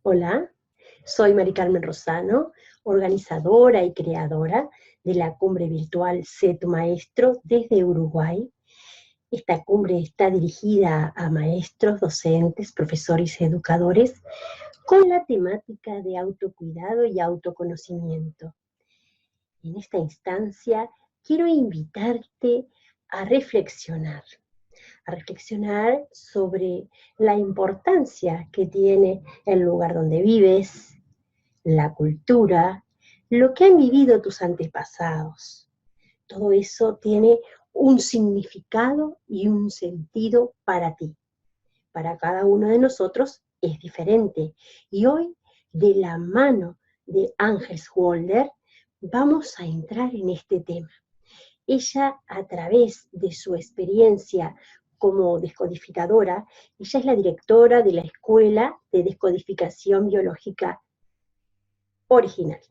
Hola, soy Mari Carmen Rosano, organizadora y creadora de la cumbre virtual Sé tu Maestro desde Uruguay. Esta cumbre está dirigida a maestros, docentes, profesores y educadores con la temática de autocuidado y autoconocimiento. En esta instancia quiero invitarte a reflexionar sobre la importancia que tiene el lugar donde vives, la cultura, lo que han vivido tus antepasados. Todo eso tiene un significado y un sentido para ti. Para cada uno de nosotros es diferente. Y hoy, de la mano de Ángeles Walder, vamos a entrar en este tema. Ella, a través de su experiencia como descodificadora, ella es la directora de la Escuela de Descodificación Biológica Original.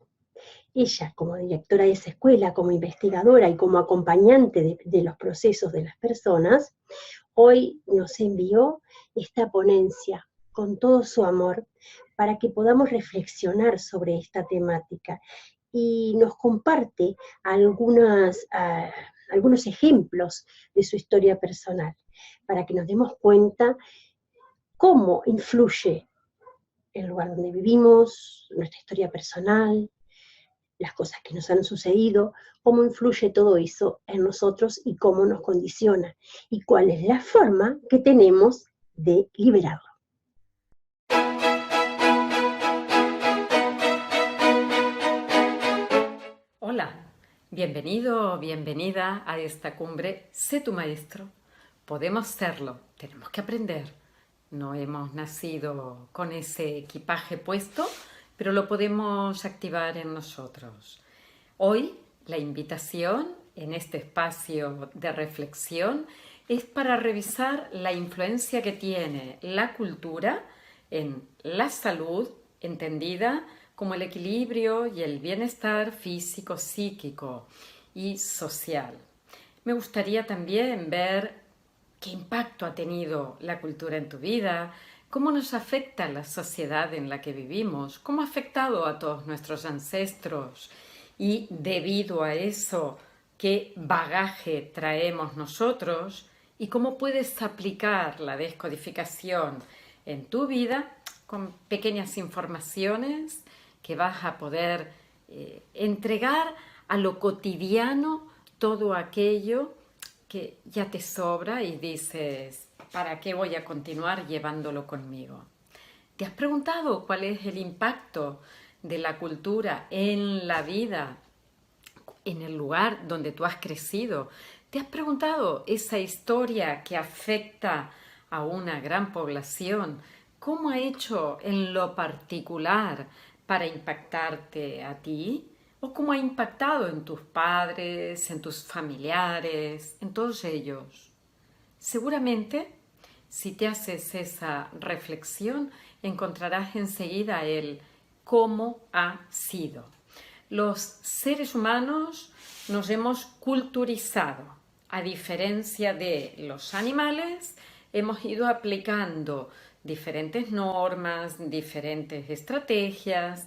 Ella, como directora de esa escuela, como investigadora y como acompañante de los procesos de las personas, hoy nos envió esta ponencia con todo su amor para que podamos reflexionar sobre esta temática y nos comparte algunos ejemplos de su historia personal, para que nos demos cuenta cómo influye el lugar donde vivimos, nuestra historia personal, las cosas que nos han sucedido, cómo influye todo eso en nosotros y cómo nos condiciona, y cuál es la forma que tenemos de liberarlo. Hola, bienvenido o bienvenida a esta cumbre Sé tu maestro. Podemos serlo, tenemos que aprender. No hemos nacido con ese equipaje puesto, pero lo podemos activar en nosotros. Hoy la invitación en este espacio de reflexión es para revisar la influencia que tiene la cultura en la salud, entendida como el equilibrio y el bienestar físico, psíquico y social. Me gustaría también ver qué impacto ha tenido la cultura en tu vida, cómo nos afecta la sociedad en la que vivimos, cómo ha afectado a todos nuestros ancestros y debido a eso, qué bagaje traemos nosotros y cómo puedes aplicar la descodificación en tu vida con pequeñas informaciones que vas a poder entregar a lo cotidiano todo aquello que ya te sobra y dices, ¿para qué voy a continuar llevándolo conmigo? ¿Te has preguntado cuál es el impacto de la cultura en la vida, en el lugar donde tú has crecido? ¿Te has preguntado esa historia que afecta a una gran población? ¿Cómo ha hecho en lo particular para impactarte a ti? ¿O cómo ha impactado en tus padres, en tus familiares, en todos ellos? Seguramente, si te haces esa reflexión, encontrarás enseguida el cómo ha sido. Los seres humanos nos hemos culturizado. A diferencia de los animales, hemos ido aplicando diferentes normas, diferentes estrategias,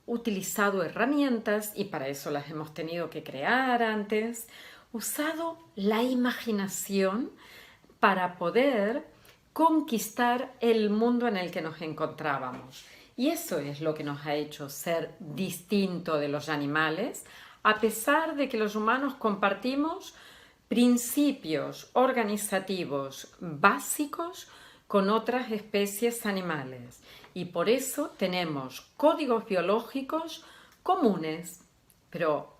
utilizado herramientas, y para eso las hemos tenido que crear antes, usado la imaginación para poder conquistar el mundo en el que nos encontrábamos. Y eso es lo que nos ha hecho ser distinto de los animales, a pesar de que los humanos compartimos principios organizativos básicos con otras especies animales. Y por eso tenemos códigos biológicos comunes. Pero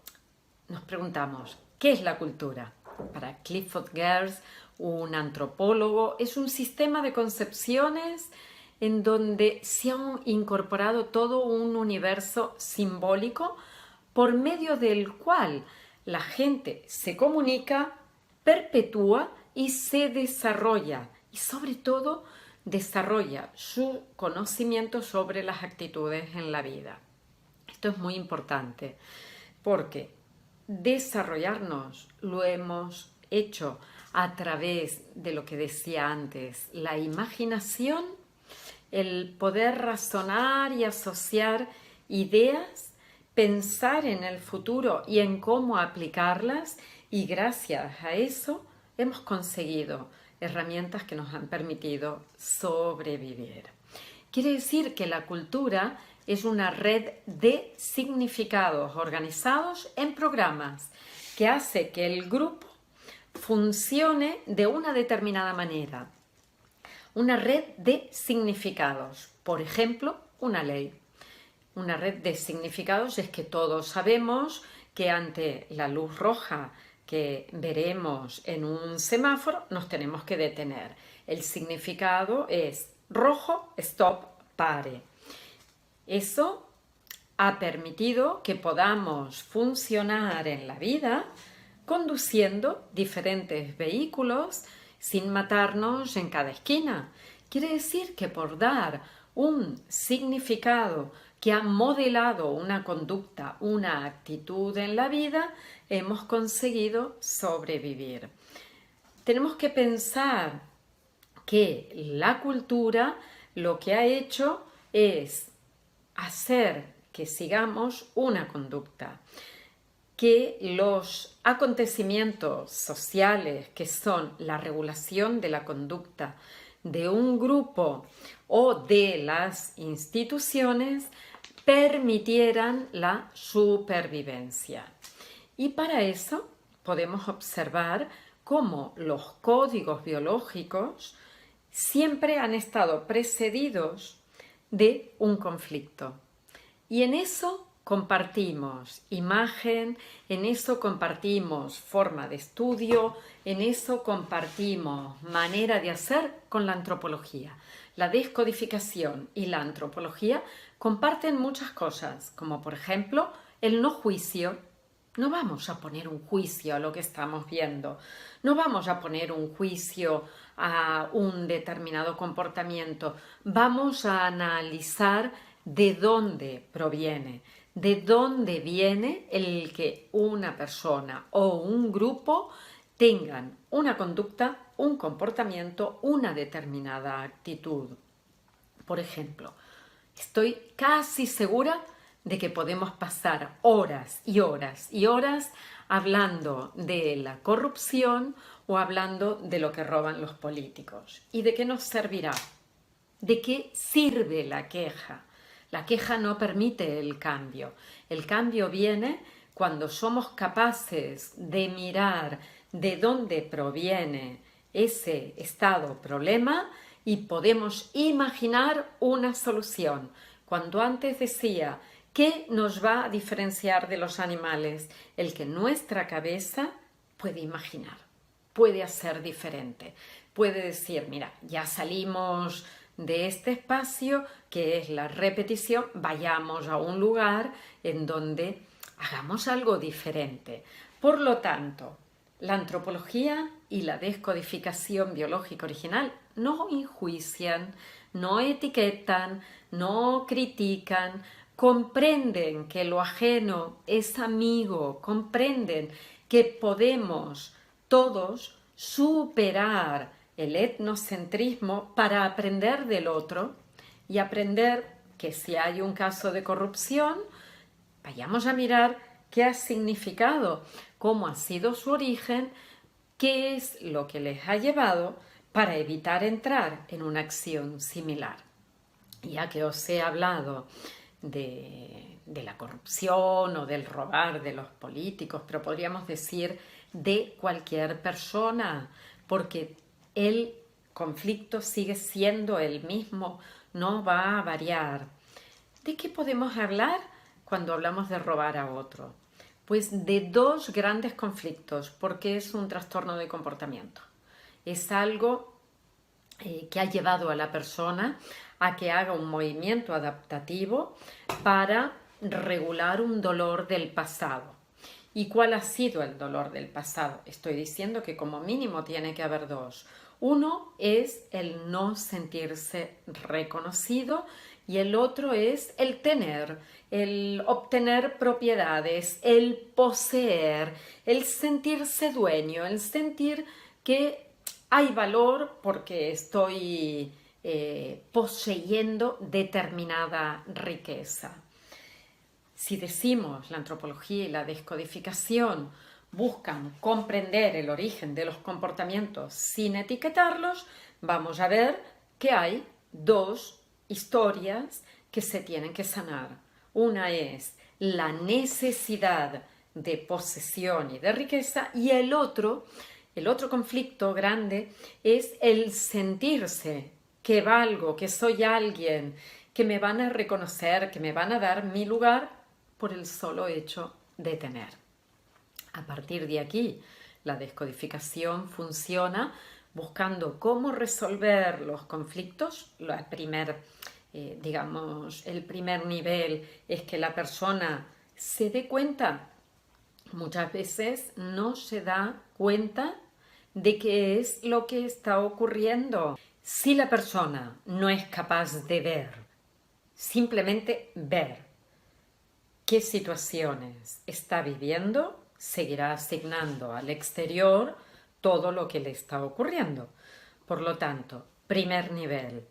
nos preguntamos, ¿qué es la cultura? Para Clifford Geertz, un antropólogo, es un sistema de concepciones en donde se ha incorporado todo un universo simbólico por medio del cual la gente se comunica, perpetúa y se desarrolla, y sobre todo desarrolla su conocimiento sobre las actitudes en la vida. Esto es muy importante porque desarrollarnos lo hemos hecho a través de lo que decía antes, la imaginación el poder razonar y asociar ideas, pensar en el futuro y en cómo aplicarlas, y gracias a eso hemos conseguido herramientas que nos han permitido sobrevivir. Quiere decir que la cultura es una red de significados organizados en programas que hace que el grupo funcione de una determinada manera. Una red de significados, por ejemplo, una ley. Una red de significados es que todos sabemos que ante la luz roja que veremos en un semáforo nos tenemos que detener. El significado es rojo, stop, pare. Eso ha permitido que podamos funcionar en la vida conduciendo diferentes vehículos sin matarnos en cada esquina. Quiere decir que por dar un significado que ha modelado una conducta, una actitud en la vida, hemos conseguido sobrevivir. Tenemos que pensar que la cultura lo que ha hecho es hacer que sigamos una conducta, que los acontecimientos sociales, que son la regulación de la conducta de un grupo o de las instituciones, permitieran la supervivencia. Y para eso podemos observar cómo los códigos biológicos siempre han estado precedidos de un conflicto. Y en eso compartimos imagen, en eso compartimos forma de estudio, en eso compartimos manera de hacer con la antropología. La descodificación y la antropología comparten muchas cosas, como por ejemplo el no juicio. No vamos a poner un juicio a lo que estamos viendo, no vamos a poner un juicio a un determinado comportamiento, vamos a analizar de dónde proviene, de dónde viene el que una persona o un grupo tengan una conducta, un comportamiento, una determinada actitud. Por ejemplo, estoy casi segura de que podemos pasar horas y horas y horas hablando de la corrupción o hablando de lo que roban los políticos. ¿Y de qué nos servirá? ¿De qué sirve la queja? La queja no permite el cambio. El cambio viene cuando somos capaces de mirar de dónde proviene ese estado problema y podemos imaginar una solución. Cuando antes decía, ¿qué nos va a diferenciar de los animales? El que nuestra cabeza puede imaginar, puede hacer diferente, puede decir, mira, ya salimos de este espacio que es la repetición, vayamos a un lugar en donde hagamos algo diferente. Por lo tanto, la antropología y la descodificación biológica original no enjuician, no etiquetan, no critican, comprenden que lo ajeno es amigo, comprenden que podemos todos superar el etnocentrismo para aprender del otro y aprender que si hay un caso de corrupción, vayamos a mirar qué ha significado, cómo ha sido su origen, qué es lo que les ha llevado para evitar entrar en una acción similar. Ya que os he hablado de la corrupción o del robar de los políticos, pero podríamos decir de cualquier persona, porque el conflicto sigue siendo el mismo, no va a variar. ¿De qué podemos hablar cuando hablamos de robar a otro? Pues de dos grandes conflictos, porque es un trastorno de comportamiento. Es algo que ha llevado a la persona a que haga un movimiento adaptativo para regular un dolor del pasado. ¿Y cuál ha sido el dolor del pasado? Estoy diciendo que como mínimo tiene que haber dos. Uno es el no sentirse reconocido y el otro es el tener, el obtener propiedades, el poseer, el sentirse dueño, el sentir que hay valor porque estoy poseyendo determinada riqueza. Si decimos la antropología y la descodificación buscan comprender el origen de los comportamientos sin etiquetarlos, vamos a ver que hay dos historias que se tienen que sanar. Una es la necesidad de posesión y de riqueza, y el otro conflicto grande es el sentirse que valgo, que soy alguien, que me van a reconocer, que me van a dar mi lugar por el solo hecho de tener. A partir de aquí, la descodificación funciona buscando cómo resolver los conflictos. El primer nivel es que la persona se dé cuenta. Muchas veces no se da cuenta de qué es lo que está ocurriendo. Si la persona no es capaz de ver, simplemente ver qué situaciones está viviendo, seguirá asignando al exterior todo lo que le está ocurriendo. Por lo tanto, primer nivel,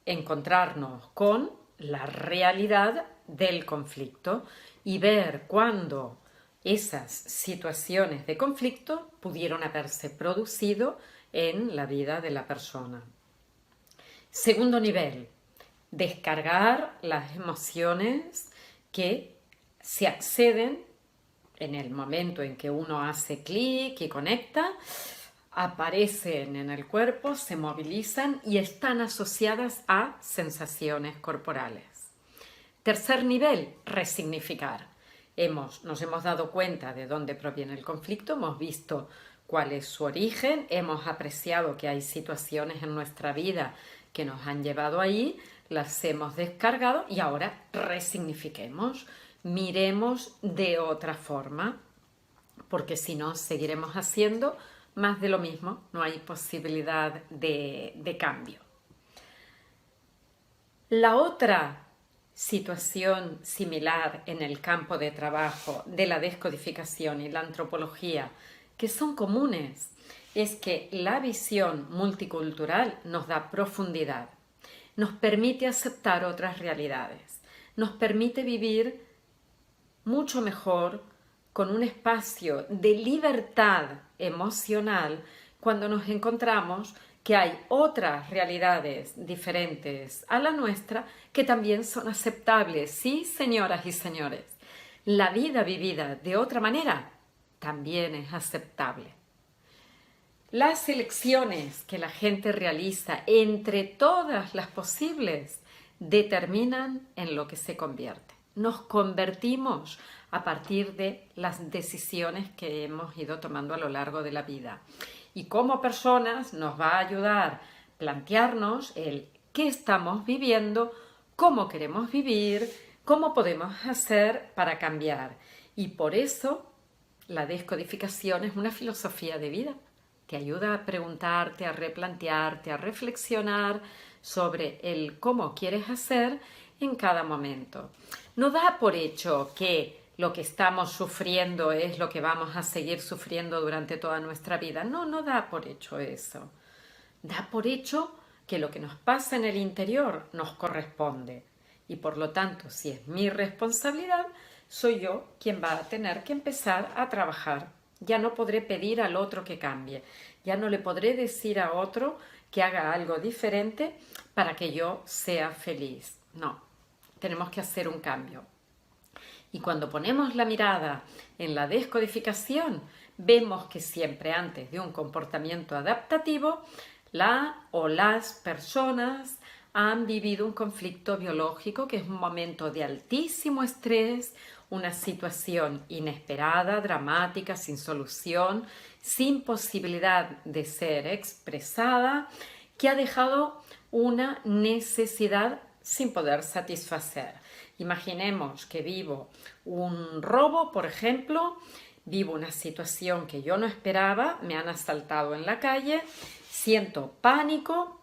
encontrarnos con la realidad del conflicto y ver cuándo esas situaciones de conflicto pudieron haberse producido en la vida de la persona. Segundo nivel, descargar las emociones que se acceden en el momento en que uno hace clic y conecta, aparecen en el cuerpo, se movilizan y están asociadas a sensaciones corporales. Tercer nivel, resignificar. Nos hemos dado cuenta de dónde proviene el conflicto, hemos visto cuál es su origen, hemos apreciado que hay situaciones en nuestra vida que nos han llevado ahí, las hemos descargado y ahora resignifiquemos, miremos de otra forma, porque si no seguiremos haciendo más de lo mismo, no hay posibilidad de cambio. La otra situación similar en el campo de trabajo de la descodificación y la antropología, que son comunes, es que la visión multicultural nos da profundidad, nos permite aceptar otras realidades, nos permite vivir mucho mejor con un espacio de libertad emocional cuando nos encontramos que hay otras realidades diferentes a la nuestra que también son aceptables. Sí, señoras y señores, la vida vivida de otra manera también es aceptable. Las elecciones que la gente realiza entre todas las posibles determinan en lo que se convierte. Nos convertimos a partir de las decisiones que hemos ido tomando a lo largo de la vida. Y como personas nos va a ayudar plantearnos el qué estamos viviendo, cómo queremos vivir, cómo podemos hacer para cambiar. Y por eso la descodificación es una filosofía de vida. Te ayuda a preguntarte, a replantearte, a reflexionar sobre el cómo quieres hacer en cada momento. No da por hecho que lo que estamos sufriendo es lo que vamos a seguir sufriendo durante toda nuestra vida. No, no da por hecho eso. Da por hecho que lo que nos pasa en el interior nos corresponde. Y por lo tanto, si es mi responsabilidad, soy yo quien va a tener que empezar a trabajar. Ya no podré pedir al otro que cambie. Ya no le podré decir a otro que haga algo diferente para que yo sea feliz. No, tenemos que hacer un cambio. Y cuando ponemos la mirada en la descodificación, vemos que siempre antes de un comportamiento adaptativo, la o las personas han vivido un conflicto biológico que es un momento de altísimo estrés, una situación inesperada, dramática, sin solución, sin posibilidad de ser expresada, que ha dejado una necesidad sin poder satisfacer. Imaginemos que vivo un robo, por ejemplo, vivo una situación que yo no esperaba, me han asaltado en la calle, siento pánico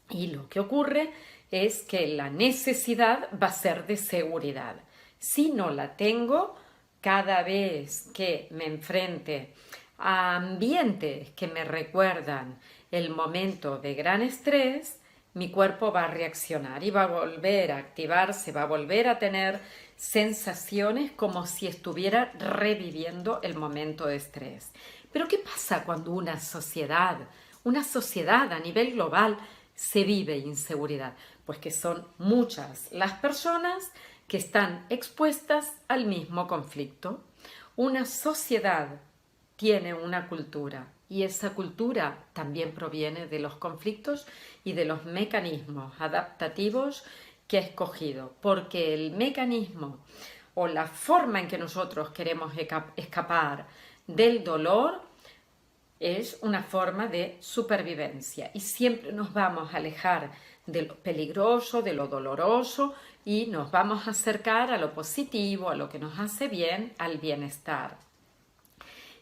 y lo que ocurre es que la necesidad va a ser de seguridad. Si no la tengo, cada vez que me enfrente a ambientes que me recuerdan el momento de gran estrés, mi cuerpo va a reaccionar y va a volver a activarse, va a volver a tener sensaciones como si estuviera reviviendo el momento de estrés. Pero ¿qué pasa cuando una sociedad a nivel global se vive inseguridad? Pues que son muchas las personas que están expuestas al mismo conflicto. Una sociedad tiene una cultura y esa cultura también proviene de los conflictos y de los mecanismos adaptativos que ha escogido, porque el mecanismo o la forma en que nosotros queremos escapar del dolor es una forma de supervivencia y siempre nos vamos a alejar de lo peligroso, de lo doloroso y nos vamos a acercar a lo positivo, a lo que nos hace bien, al bienestar.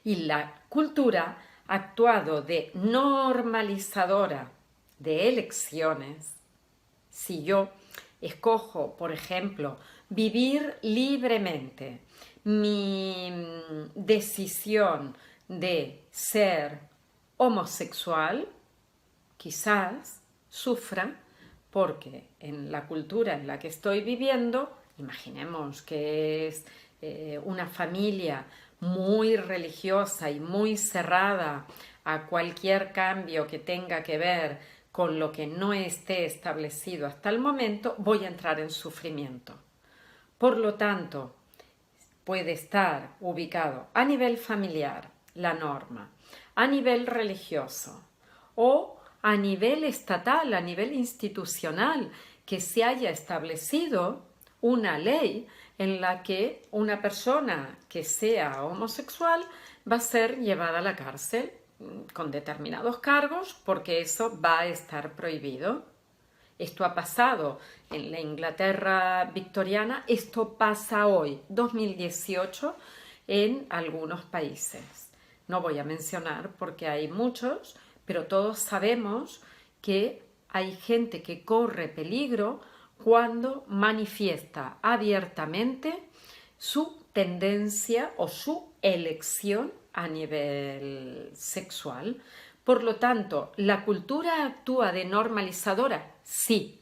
Y la cultura ha actuado de normalizadora de elecciones. Si yo escojo, por ejemplo, vivir libremente, mi decisión de ser homosexual, quizás sufra porque en la cultura en la que estoy viviendo, imaginemos que es una familia muy religiosa y muy cerrada a cualquier cambio que tenga que ver con lo que no esté establecido hasta el momento, voy a entrar en sufrimiento. Por lo tanto, puede estar ubicado a nivel familiar, la norma, a nivel religioso o a nivel estatal, a nivel institucional, que se haya establecido una ley en la que una persona que sea homosexual va a ser llevada a la cárcel con determinados cargos porque eso va a estar prohibido. Esto ha pasado en la Inglaterra victoriana, esto pasa hoy, 2018, en algunos países. No voy a mencionar porque hay muchos, pero todos sabemos que hay gente que corre peligro cuando manifiesta abiertamente su tendencia o su elección a nivel sexual. Por lo tanto, ¿la cultura actúa de normalizadora? Sí.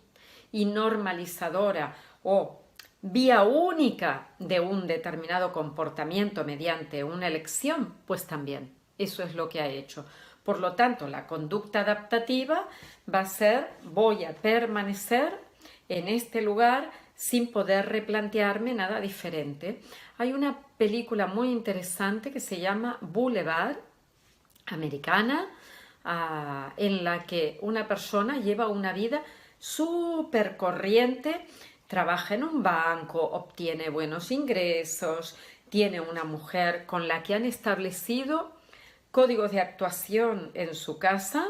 Y normalizadora o vía única de un determinado comportamiento mediante una elección, pues también. Eso es lo que ha hecho. Por lo tanto, la conducta adaptativa va a ser: voy a permanecer en este lugar sin poder replantearme nada diferente. Hay una película muy interesante que se llama Boulevard, americana, en la que una persona lleva una vida súper corriente, trabaja en un banco, obtiene buenos ingresos, tiene una mujer con la que han establecido códigos de actuación en su casa,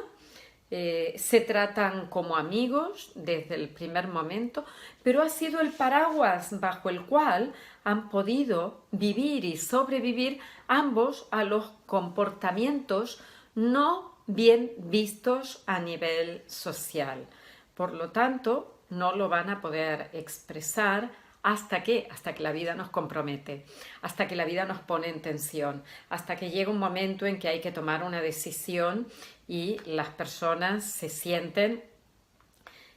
se tratan como amigos desde el primer momento, pero ha sido el paraguas bajo el cual han podido vivir y sobrevivir ambos a los comportamientos no bien vistos a nivel social. Por lo tanto, no lo van a poder expresar hasta que la vida nos compromete, hasta que la vida nos pone en tensión, hasta que llega un momento en que hay que tomar una decisión y las personas se sienten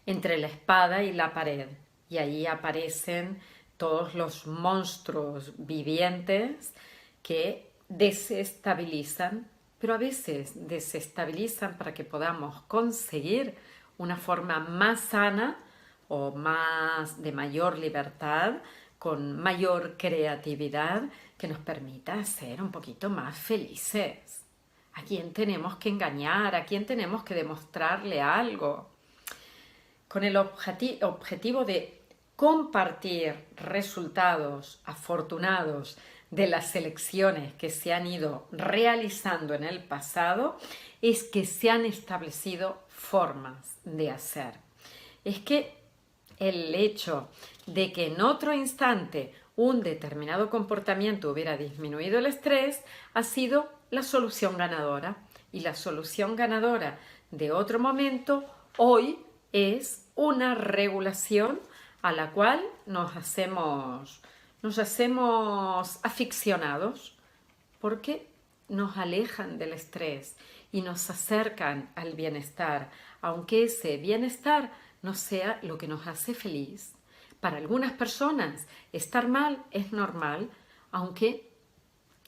entre la espada y la pared. Y ahí aparecen todos los monstruos vivientes que desestabilizan, pero a veces desestabilizan para que podamos conseguir una forma más sana o más de mayor libertad, con mayor creatividad, que nos permita ser un poquito más felices. ¿A quién tenemos que engañar? ¿A quién tenemos que demostrarle algo? Con el objetivo de compartir resultados afortunados de las elecciones que se han ido realizando en el pasado, es que se han establecido formas de hacer. Es que el hecho de que en otro instante un determinado comportamiento hubiera disminuido el estrés ha sido la solución ganadora. Y la solución ganadora de otro momento hoy es una regulación a la cual nos hacemos aficionados, porque nos alejan del estrés y nos acercan al bienestar, aunque ese bienestar no sea lo que nos hace feliz. Para algunas personas estar mal es normal, aunque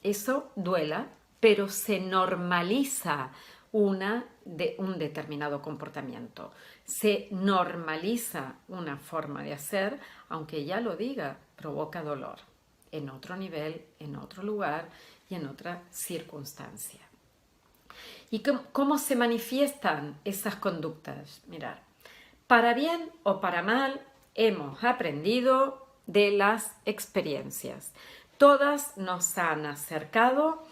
eso duela, pero se normaliza un determinado comportamiento. Se normaliza una forma de hacer, aunque ya lo diga, provoca dolor en otro nivel, en otro lugar y en otra circunstancia. ¿Y cómo se manifiestan esas conductas? Mirad, para bien o para mal, hemos aprendido de las experiencias. Todas nos han acercado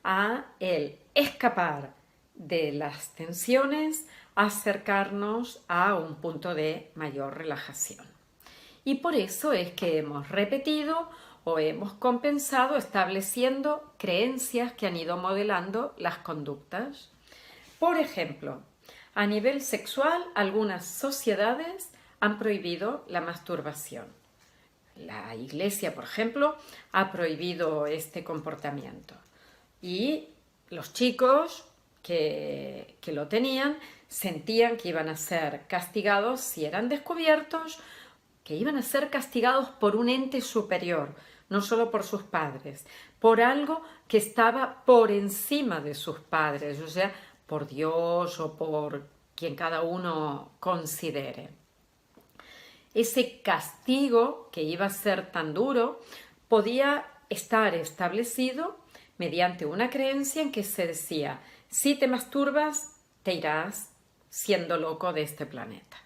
a el escapar de las tensiones, acercarnos a un punto de mayor relajación. Y por eso es que hemos repetido o hemos compensado estableciendo creencias que han ido modelando las conductas. Por ejemplo, a nivel sexual, algunas sociedades han prohibido la masturbación. La Iglesia, por ejemplo, ha prohibido este comportamiento. Y los chicos que lo tenían sentían que iban a ser castigados si eran descubiertos, que iban a ser castigados por un ente superior, no solo por sus padres, por algo que estaba por encima de sus padres, o sea, por Dios o por quien cada uno considere. Ese castigo que iba a ser tan duro podía estar establecido mediante una creencia en que se decía: si te masturbas, te irás siendo loco de este planeta.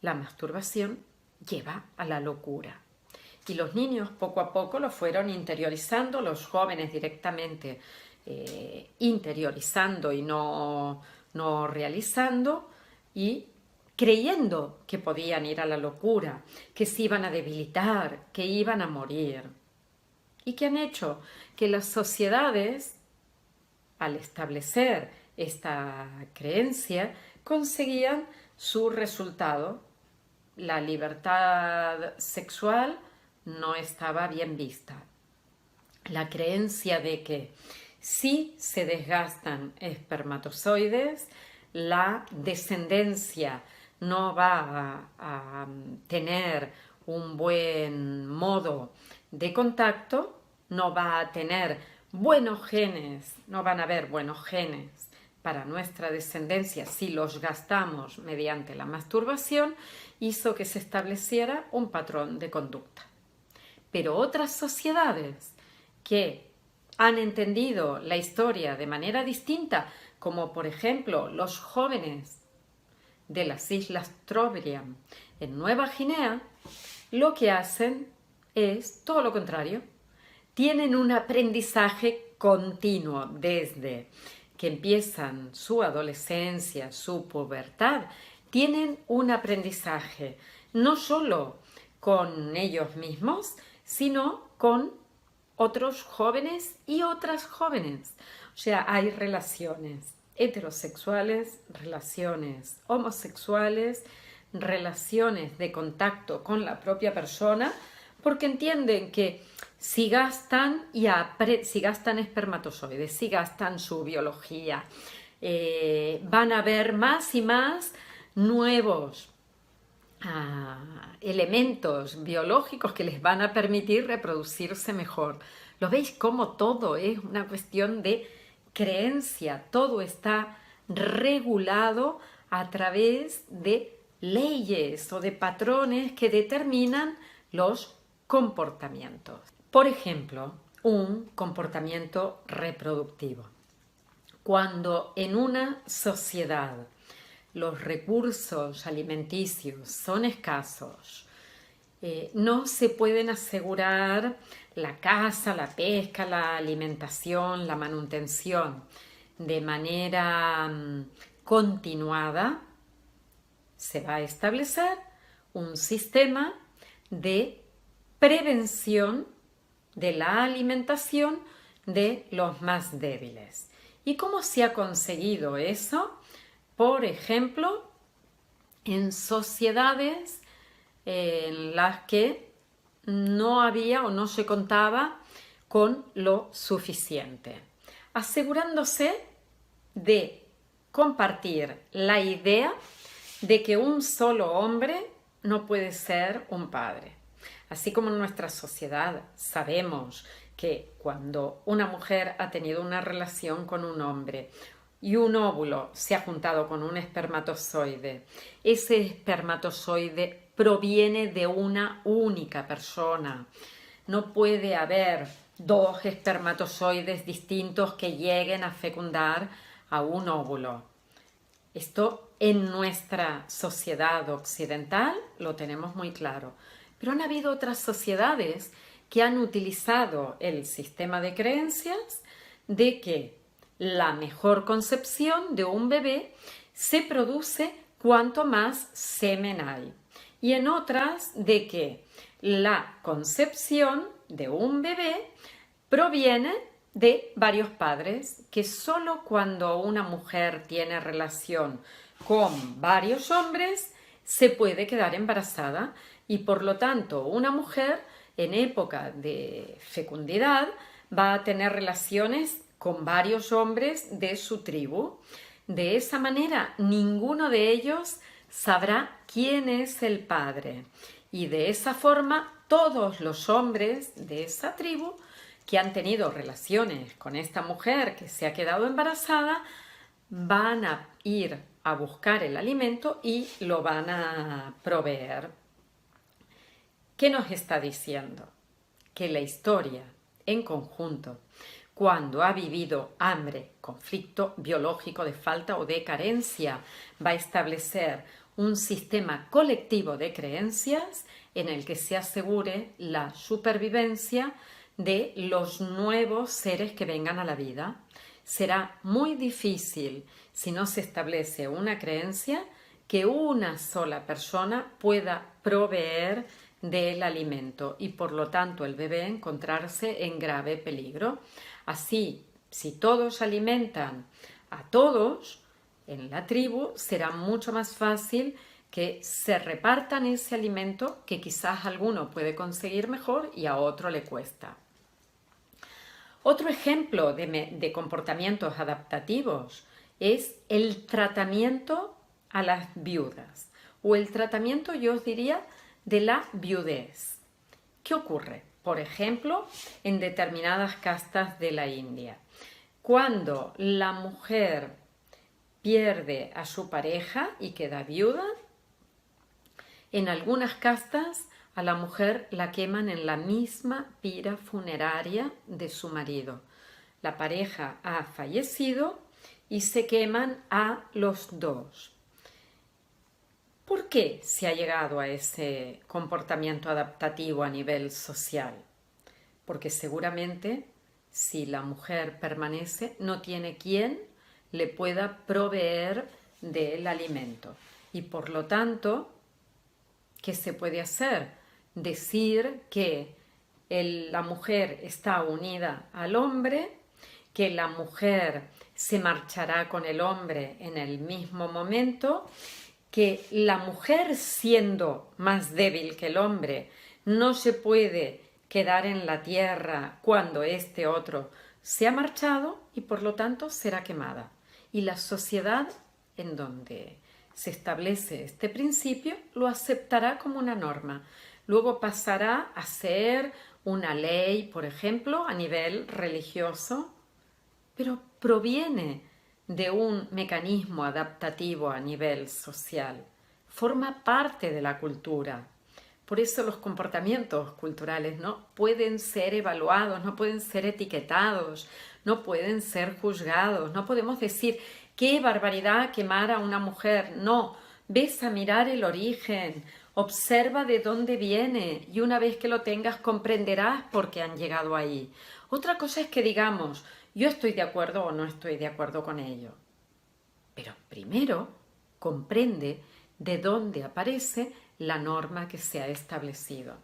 La masturbación lleva a la locura. Y los niños poco a poco lo fueron interiorizando, los jóvenes directamente interiorizando y no realizando, y creyendo que podían ir a la locura, que se iban a debilitar, que iban a morir. ¿Y qué han hecho? Que las sociedades, al establecer esta creencia, conseguían su resultado. La libertad sexual no estaba bien vista. La creencia de que si se desgastan espermatozoides, la descendencia no va a tener un buen modo de contacto, no va a tener buenos genes, no van a haber buenos genes para nuestra descendencia si los gastamos mediante la masturbación, hizo que se estableciera un patrón de conducta. Pero otras sociedades que han entendido la historia de manera distinta, como por ejemplo los jóvenes de las Islas Trobriand en Nueva Guinea, lo que hacen es todo lo contrario. Tienen un aprendizaje continuo desde que empiezan su adolescencia, su pubertad. Tienen un aprendizaje no solo con ellos mismos, sino con otros jóvenes y otras jóvenes. O sea, hay relaciones heterosexuales, relaciones homosexuales, relaciones de contacto con la propia persona, porque entienden que si gastan espermatozoides, si gastan su biología, van a haber más y más nuevos elementos biológicos que les van a permitir reproducirse mejor. ¿Lo veis cómo todo es una cuestión de creencia? Todo está regulado a través de leyes o de patrones que determinan los comportamientos. Por ejemplo, un comportamiento reproductivo. Cuando en una sociedad los recursos alimenticios son escasos, no se pueden asegurar la caza, la pesca, la alimentación, la manutención de manera continuada, se va a establecer un sistema de prevención de la alimentación de los más débiles. ¿Y cómo se ha conseguido eso? Por ejemplo, en sociedades en las que no había o no se contaba con lo suficiente. asegurándose de compartir la idea de que un solo hombre no puede ser un padre. Así como en nuestra sociedad sabemos que cuando una mujer ha tenido una relación con un hombre y un óvulo se ha juntado con un espermatozoide, ese espermatozoide proviene de una única persona. No puede haber dos espermatozoides distintos que lleguen a fecundar a un óvulo. Esto en nuestra sociedad occidental lo tenemos muy claro. Pero han habido otras sociedades que han utilizado el sistema de creencias de que la mejor concepción de un bebé se produce cuanto más semen hay. Y en otras de que la concepción de un bebé proviene de varios padres, que solo cuando una mujer tiene relación con varios hombres se puede quedar embarazada y por lo tanto una mujer en época de fecundidad va a tener relaciones con varios hombres de su tribu. De esa manera ninguno de ellos sabrá quién es el padre y de esa forma todos los hombres de esa tribu que han tenido relaciones con esta mujer que se ha quedado embarazada van a ir a buscar el alimento y lo van a proveer. ¿Qué nos está diciendo? Que la historia en conjunto, cuando ha vivido hambre, conflicto biológico de falta o de carencia, va a establecer un sistema colectivo de creencias en el que se asegure la supervivencia de los nuevos seres que vengan a la vida. Será muy difícil, si no se establece una creencia, que una sola persona pueda proveer del alimento y por lo tanto el bebé encontrarse en grave peligro. Así, si todos alimentan a todos en la tribu, será mucho más fácil que se repartan ese alimento que quizás alguno puede conseguir mejor y a otro le cuesta. Otro ejemplo de comportamientos adaptativos es el tratamiento a las viudas o el tratamiento, yo os diría, de la viudez. ¿Qué ocurre? Por ejemplo, en determinadas castas de la India. Cuando la mujer pierde a su pareja y queda viuda, en algunas castas a la mujer la queman en la misma pira funeraria de su marido. La pareja ha fallecido y se queman a los dos. ¿Por qué se ha llegado a ese comportamiento adaptativo a nivel social? Porque seguramente si la mujer permanece no tiene quien le pueda proveer del alimento y por lo tanto, ¿qué se puede hacer? Decir que la mujer está unida al hombre, que la mujer se marchará con el hombre en el mismo momento, que la mujer, siendo más débil que el hombre, no se puede quedar en la tierra cuando este otro se ha marchado y por lo tanto será quemada. Y la sociedad en donde se establece este principio lo aceptará como una norma. Luego pasará a ser una ley, por ejemplo, a nivel religioso, pero proviene de un mecanismo adaptativo a nivel social. Forma parte de la cultura. Por eso los comportamientos culturales no pueden ser evaluados, no pueden ser etiquetados, no pueden ser juzgados. No podemos decir qué barbaridad quemar a una mujer. No, ves a mirar el origen, observa de dónde viene y una vez que lo tengas comprenderás por qué han llegado ahí. Otra cosa es que digamos, yo estoy de acuerdo o no estoy de acuerdo con ello. Pero primero comprende de dónde aparece la norma que se ha establecido.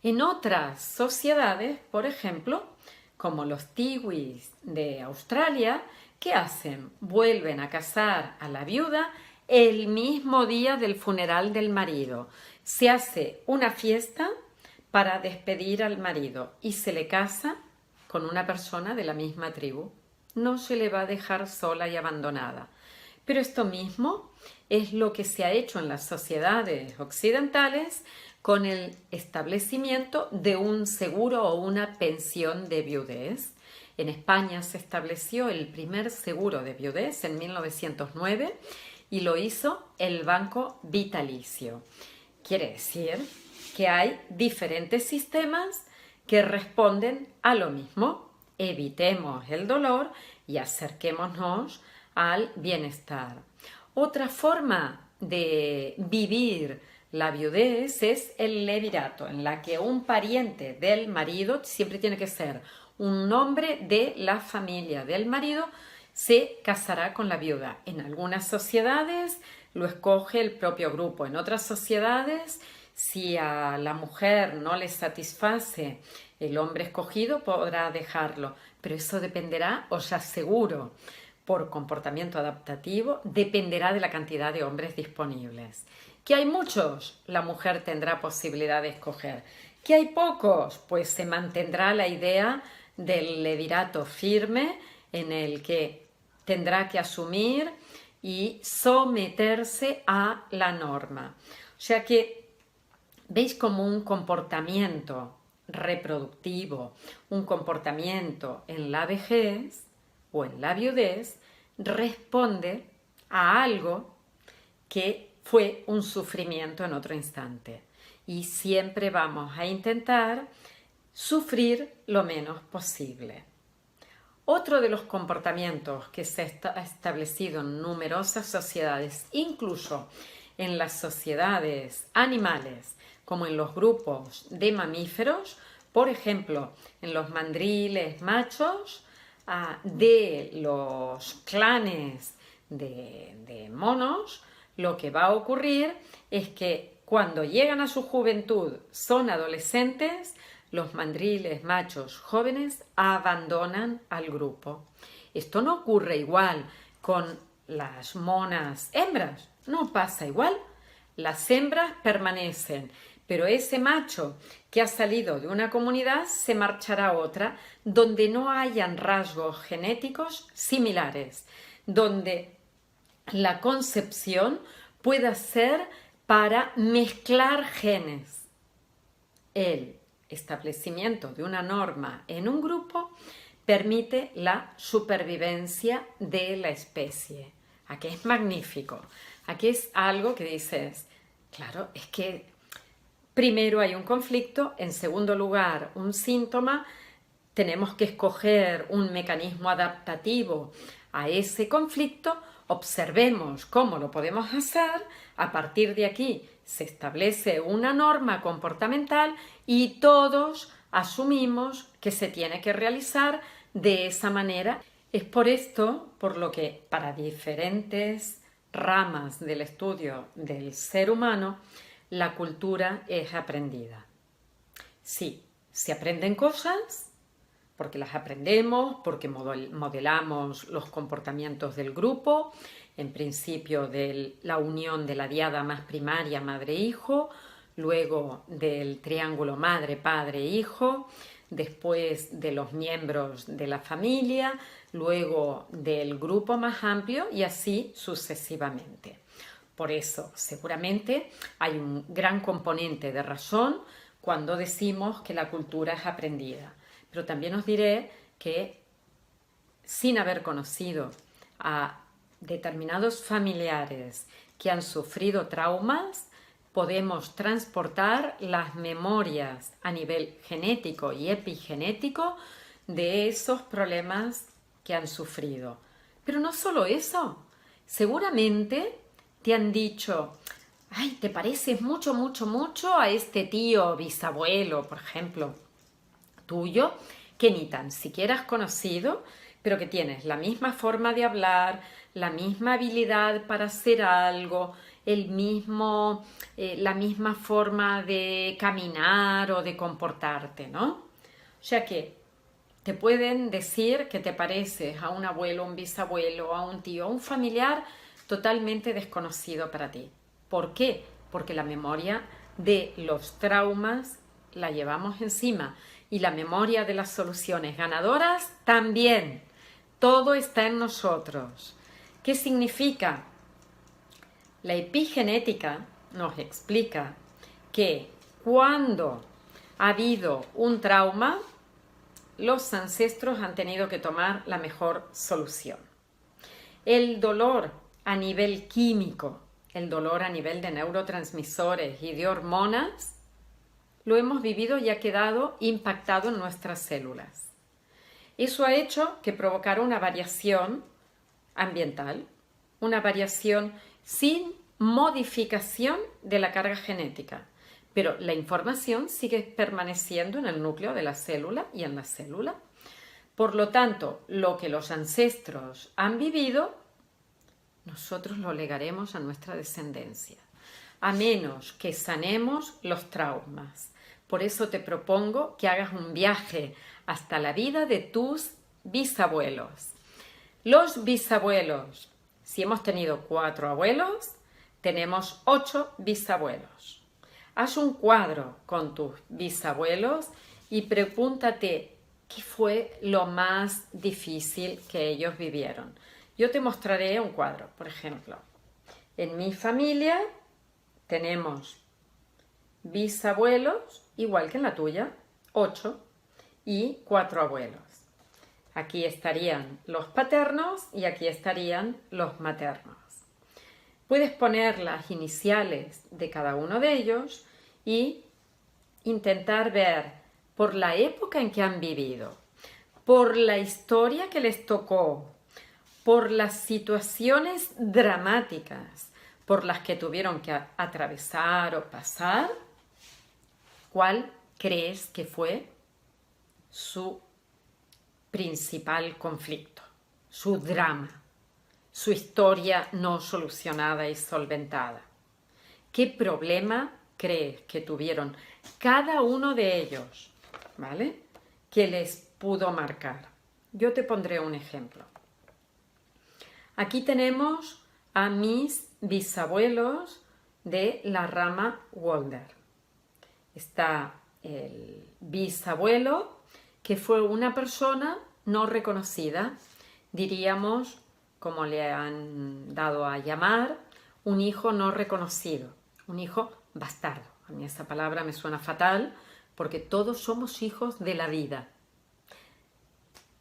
En otras sociedades, por ejemplo, como los tiwis de Australia, ¿qué hacen? Vuelven a casar a la viuda el mismo día del funeral del marido. Se hace una fiesta para despedir al marido y se le casa con una persona de la misma tribu. No se le va a dejar sola y abandonada. Pero esto mismo es lo que se ha hecho en las sociedades occidentales con el establecimiento de un seguro o una pensión de viudez. En España se estableció el primer seguro de viudez en 1909 y lo hizo el Banco Vitalicio. Quiere decir que hay diferentes sistemas que responden a lo mismo. Evitemos el dolor y acerquémonos al bienestar. Otra forma de vivir la viudez es el levirato, en la que un pariente del marido, siempre tiene que ser un hombre de la familia del marido, se casará con la viuda. En algunas sociedades lo escoge el propio grupo, en otras sociedades, si a la mujer no le satisface el hombre escogido, podrá dejarlo, pero eso dependerá, os aseguro, por comportamiento adaptativo, dependerá de la cantidad de hombres disponibles. ¿Que hay muchos? La mujer tendrá posibilidad de escoger. ¿Que hay pocos? Pues se mantendrá la idea del levirato firme en el que tendrá que asumir y someterse a la norma. O sea que veis como un comportamiento reproductivo, un comportamiento en la vejez o en la viudez responde a algo que fue un sufrimiento en otro instante. Y siempre vamos a intentar sufrir lo menos posible. Otro de los comportamientos que se ha establecido en numerosas sociedades, incluso en las sociedades animales, como en los grupos de mamíferos, por ejemplo, en los mandriles machos, de los clanes de monos, lo que va a ocurrir es que cuando llegan a su juventud, son adolescentes, los mandriles machos jóvenes abandonan al grupo. Esto no ocurre igual con las monas hembras, no pasa igual. Las hembras permanecen, pero ese macho que ha salido de una comunidad se marchará a otra donde no hayan rasgos genéticos similares, donde la concepción pueda ser para mezclar genes. El establecimiento de una norma en un grupo permite la supervivencia de la especie. Aquí es magnífico. Aquí es algo que dices, claro, es que primero hay un conflicto, en segundo lugar un síntoma, tenemos que escoger un mecanismo adaptativo a ese conflicto, observemos cómo lo podemos hacer, a partir de aquí se establece una norma comportamental y todos asumimos que se tiene que realizar de esa manera. Es por esto por lo que para diferentes ramas del estudio del ser humano la cultura es aprendida. Sí, se aprenden cosas porque las aprendemos, porque modelamos los comportamientos del grupo, en principio de la unión de la diada más primaria madre-hijo, luego del triángulo madre-padre-hijo, después de los miembros de la familia, luego del grupo más amplio y así sucesivamente. Por eso, seguramente hay un gran componente de razón cuando decimos que la cultura es aprendida. Pero también os diré que sin haber conocido a determinados familiares que han sufrido traumas, podemos transportar las memorias a nivel genético y epigenético de esos problemas que han sufrido. Pero no solo eso, seguramente te han dicho, ay, te pareces mucho, mucho, mucho a este tío bisabuelo, por ejemplo, tuyo, que ni tan siquiera has conocido, pero que tienes la misma forma de hablar, la misma habilidad para hacer algo, la misma forma de caminar o de comportarte, ¿no? O sea que te pueden decir que te pareces a un abuelo, un bisabuelo, a un tío, a un familiar totalmente desconocido para ti. ¿Por qué? Porque la memoria de los traumas la llevamos encima Y la memoria de las soluciones ganadoras también. Todo está en nosotros. ¿Qué significa? La epigenética nos explica que cuando ha habido un trauma, los ancestros han tenido que tomar la mejor solución. El dolor a nivel químico, el dolor a nivel de neurotransmisores y de hormonas, lo hemos vivido y ha quedado impactado en nuestras células. Eso ha hecho que provocara una variación ambiental, una variación sin modificación de la carga genética, pero la información sigue permaneciendo en el núcleo de la célula y en la célula. Por lo tanto, lo que los ancestros han vivido, nosotros lo legaremos a nuestra descendencia, a menos que sanemos los traumas. Por eso te propongo que hagas un viaje hasta la vida de tus bisabuelos. Los bisabuelos, si hemos tenido 4 abuelos, tenemos 8 bisabuelos. Haz un cuadro con tus bisabuelos y pregúntate qué fue lo más difícil que ellos vivieron. Yo te mostraré un cuadro, por ejemplo. En mi familia tenemos bisabuelos, igual que en la tuya, 8 y 4 abuelos. Aquí estarían los paternos y aquí estarían los maternos. Puedes poner las iniciales de cada uno de ellos y intentar ver por la época en que han vivido, por la historia que les tocó, por las situaciones dramáticas por las que tuvieron que atravesar o pasar, ¿cuál crees que fue su principal conflicto, su drama, su historia no solucionada y solventada? ¿Qué problema crees que tuvieron cada uno de ellos, ¿vale?, que les pudo marcar? Yo te pondré un ejemplo. Aquí tenemos a mis bisabuelos de la rama Walder. Está el bisabuelo, que fue una persona no reconocida, diríamos, como le han dado a llamar, un hijo no reconocido, un hijo bastardo. A mí esa palabra me suena fatal porque todos somos hijos de la vida.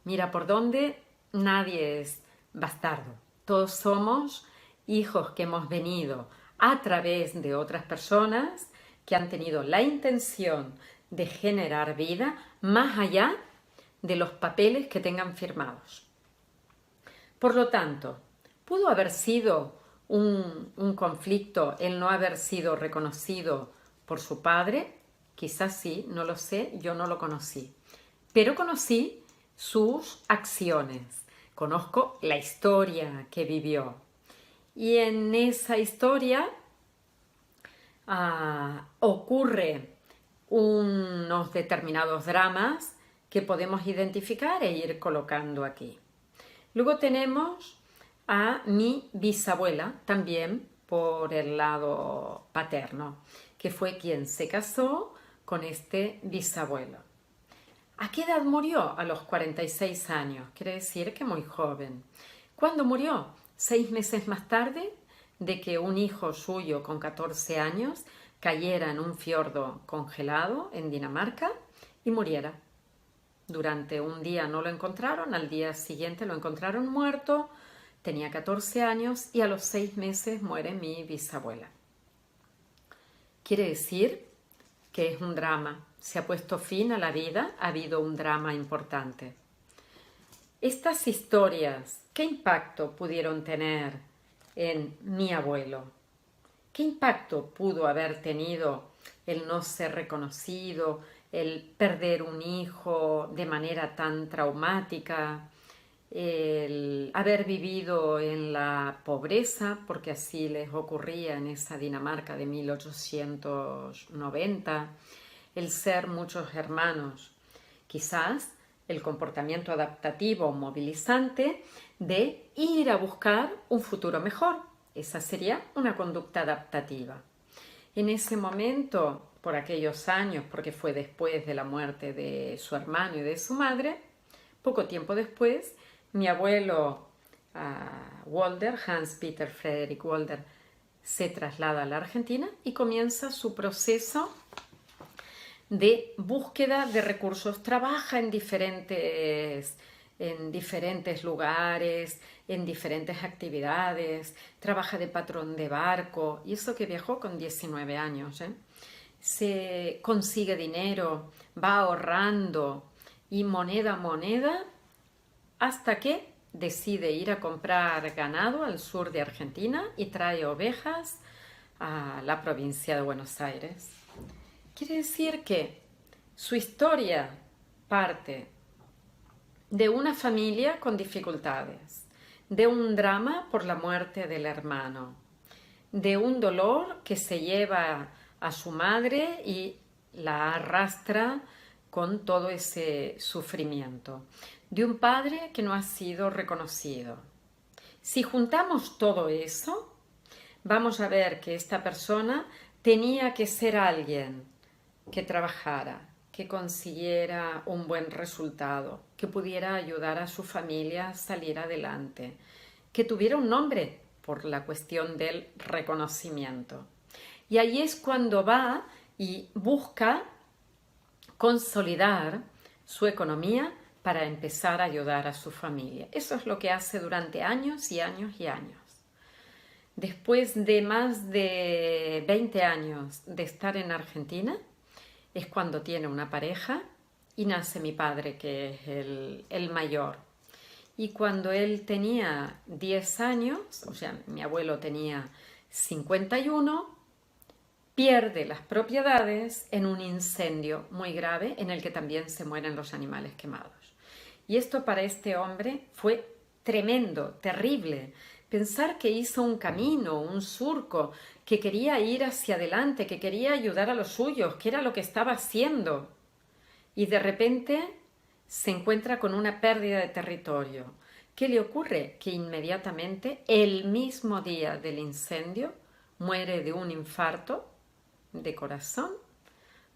Mira por dónde, nadie es bastardo. Todos somos hijos que hemos venido a través de otras personas que han tenido la intención de generar vida más allá de los papeles que tengan firmados. Por lo tanto, ¿pudo haber sido un conflicto el no haber sido reconocido por su padre? Quizás sí, no lo sé, yo no lo conocí. Pero conocí sus acciones, conozco la historia que vivió. Y en esa historia ocurre unos determinados dramas que podemos identificar e ir colocando aquí. Luego tenemos a mi bisabuela, también por el lado paterno, que fue quien se casó con este bisabuelo. ¿A qué edad murió? A los 46 años, quiere decir que muy joven. ¿Cuándo murió? 6 meses más tarde de que un hijo suyo con 14 años cayera en un fiordo congelado en Dinamarca y muriera. Durante un día no lo encontraron, al día siguiente lo encontraron muerto, tenía 14 años y a los 6 meses muere mi bisabuela. Quiere decir que es un drama, se ha puesto fin a la vida, ha habido un drama importante. Estas historias, ¿qué impacto pudieron tener en mi abuelo? ¿Qué impacto pudo haber tenido el no ser reconocido, el perder un hijo de manera tan traumática, el haber vivido en la pobreza, porque así les ocurría en esa Dinamarca de 1890, el ser muchos hermanos? Quizás el comportamiento adaptativo movilizante de ir a buscar un futuro mejor. Esa sería una conducta adaptativa. En ese momento por aquellos años, porque fue después de la muerte de su hermano y de su madre. Poco tiempo después, mi abuelo Walder, Hans Peter Frederick Walder, se traslada a la Argentina y comienza su proceso de búsqueda de recursos. Trabaja en diferentes lugares, en diferentes actividades, trabaja de patrón de barco, y eso que viajó con 19 años. Se consigue dinero, va ahorrando, y moneda a moneda, hasta que decide ir a comprar ganado al sur de Argentina y trae ovejas a la provincia de Buenos Aires. Quiere decir que su historia parte de una familia con dificultades, de un drama por la muerte del hermano, de un dolor que se lleva a su madre y la arrastra con todo ese sufrimiento, de un padre que no ha sido reconocido. Si juntamos todo eso, vamos a ver que esta persona tenía que ser alguien que trabajara, que consiguiera un buen resultado, que pudiera ayudar a su familia a salir adelante, que tuviera un nombre por la cuestión del reconocimiento. Y ahí es cuando va y busca consolidar su economía para empezar a ayudar a su familia. Eso es lo que hace durante años y años y años. Después de más de 20 años de estar en Argentina, es cuando tiene una pareja y nace mi padre, que es el mayor. Y cuando él tenía 10 años, o sea, mi abuelo tenía 51, pierde las propiedades en un incendio muy grave en el que también se mueren los animales quemados. Y esto para este hombre fue tremendo, terrible. Pensar que hizo un camino, un surco, que quería ir hacia adelante, que quería ayudar a los suyos, que era lo que estaba haciendo. Y de repente se encuentra con una pérdida de territorio. ¿Qué le ocurre? Que inmediatamente, el mismo día del incendio, muere de un infarto de corazón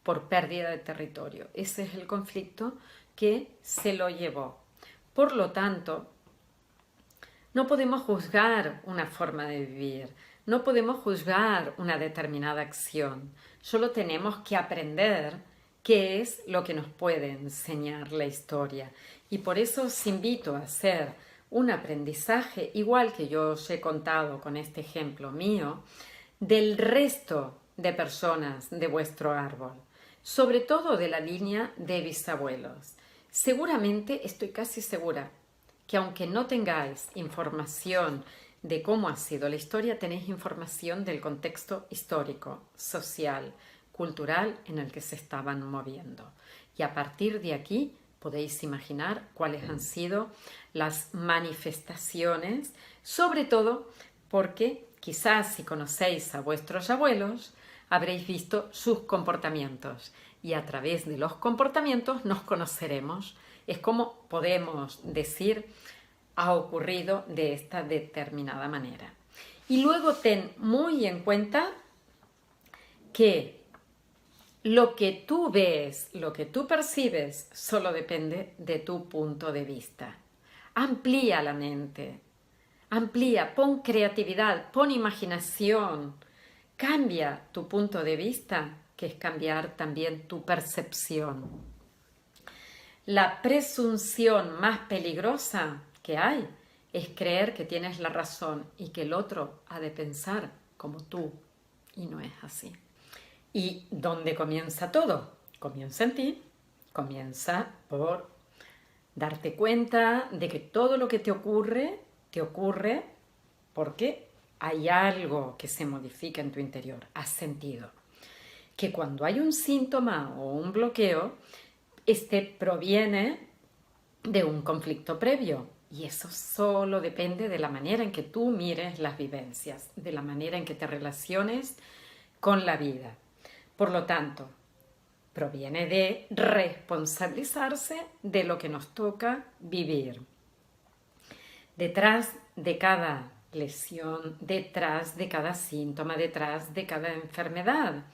por pérdida de territorio. Ese es el conflicto que se lo llevó. Por lo tanto, no podemos juzgar una forma de vivir, no podemos juzgar una determinada acción, solo tenemos que aprender qué es lo que nos puede enseñar la historia. Y por eso os invito a hacer un aprendizaje, igual que yo os he contado con este ejemplo mío, del resto de personas de vuestro árbol, sobre todo de la línea de bisabuelos. Seguramente, estoy casi segura, que aunque no tengáis información de cómo ha sido la historia, tenéis información del contexto histórico, social, cultural en el que se estaban moviendo. Y a partir de aquí podéis imaginar cuáles han sido las manifestaciones, sobre todo porque quizás si conocéis a vuestros abuelos, habréis visto sus comportamientos y a través de los comportamientos nos conoceremos. Es como podemos decir, ha ocurrido de esta determinada manera. Y luego ten muy en cuenta que lo que tú ves, lo que tú percibes, solo depende de tu punto de vista. Amplía la mente, amplía, pon creatividad, pon imaginación, cambia tu punto de vista, que es cambiar también tu percepción. La presunción más peligrosa que hay es creer que tienes la razón y que el otro ha de pensar como tú, y no es así. ¿Y dónde comienza todo? Comienza en ti, comienza por darte cuenta de que todo lo que te ocurre porque hay algo que se modifica en tu interior. Has sentido que cuando hay un síntoma o un bloqueo, este proviene de un conflicto previo. Y eso solo depende de la manera en que tú mires las vivencias, de la manera en que te relaciones con la vida. Por lo tanto, proviene de responsabilizarse de lo que nos toca vivir. Detrás de cada lesión, detrás de cada síntoma, detrás de cada enfermedad,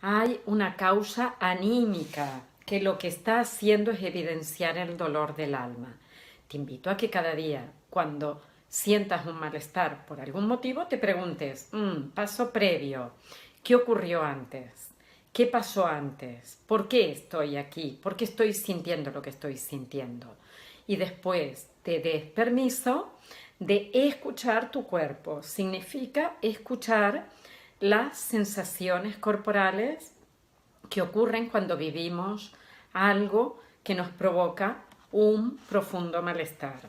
hay una causa anímica que lo que está haciendo es evidenciar el dolor del alma. Te invito a que cada día, cuando sientas un malestar por algún motivo, te preguntes, paso previo, ¿qué ocurrió antes? ¿Qué pasó antes? ¿Por qué estoy aquí? ¿Por qué estoy sintiendo lo que estoy sintiendo? Y después te des permiso de escuchar tu cuerpo. Significa escuchar las sensaciones corporales que ocurren cuando vivimos algo que nos provoca un profundo malestar.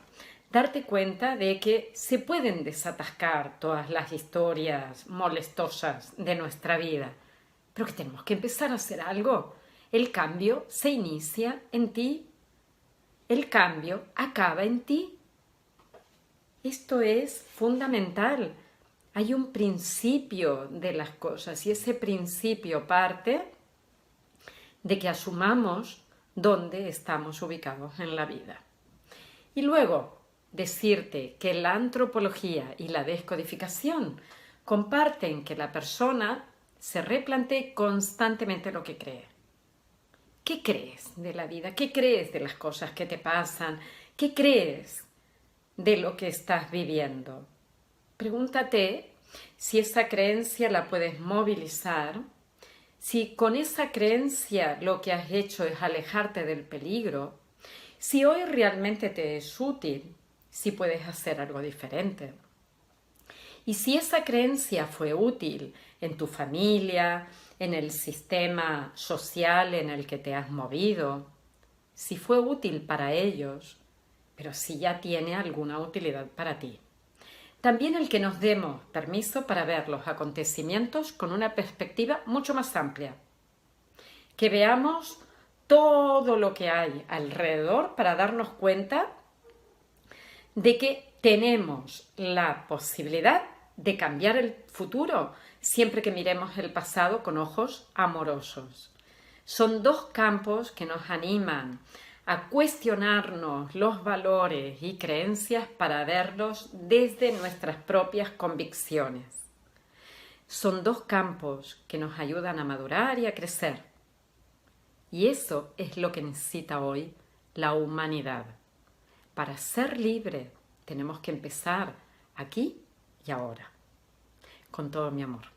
Darte cuenta de que se pueden desatascar todas las historias molestosas de nuestra vida, pero que tenemos que empezar a hacer algo. El cambio se inicia en ti. El cambio acaba en ti. Esto es fundamental. Hay un principio de las cosas y ese principio parte de que asumamos dónde estamos ubicados en la vida. Y luego decirte que la antropología y la descodificación comparten que la persona se replantee constantemente lo que cree. ¿Qué crees de la vida? ¿Qué crees de las cosas que te pasan? ¿Qué crees de lo que estás viviendo? Pregúntate si esa creencia la puedes movilizar, si con esa creencia lo que has hecho es alejarte del peligro, si hoy realmente te es útil, si puedes hacer algo diferente. Y si esa creencia fue útil en tu familia, en el sistema social en el que te has movido, si fue útil para ellos, pero si ya tiene alguna utilidad para ti. También el que nos demos permiso para ver los acontecimientos con una perspectiva mucho más amplia. Que veamos todo lo que hay alrededor para darnos cuenta de que tenemos la posibilidad de cambiar el futuro siempre que miremos el pasado con ojos amorosos. Son dos campos que nos animan a cuestionarnos los valores y creencias para verlos desde nuestras propias convicciones. Son dos campos que nos ayudan a madurar y a crecer. Y eso es lo que necesita hoy la humanidad. Para ser libre tenemos que empezar aquí y ahora. Con todo mi amor.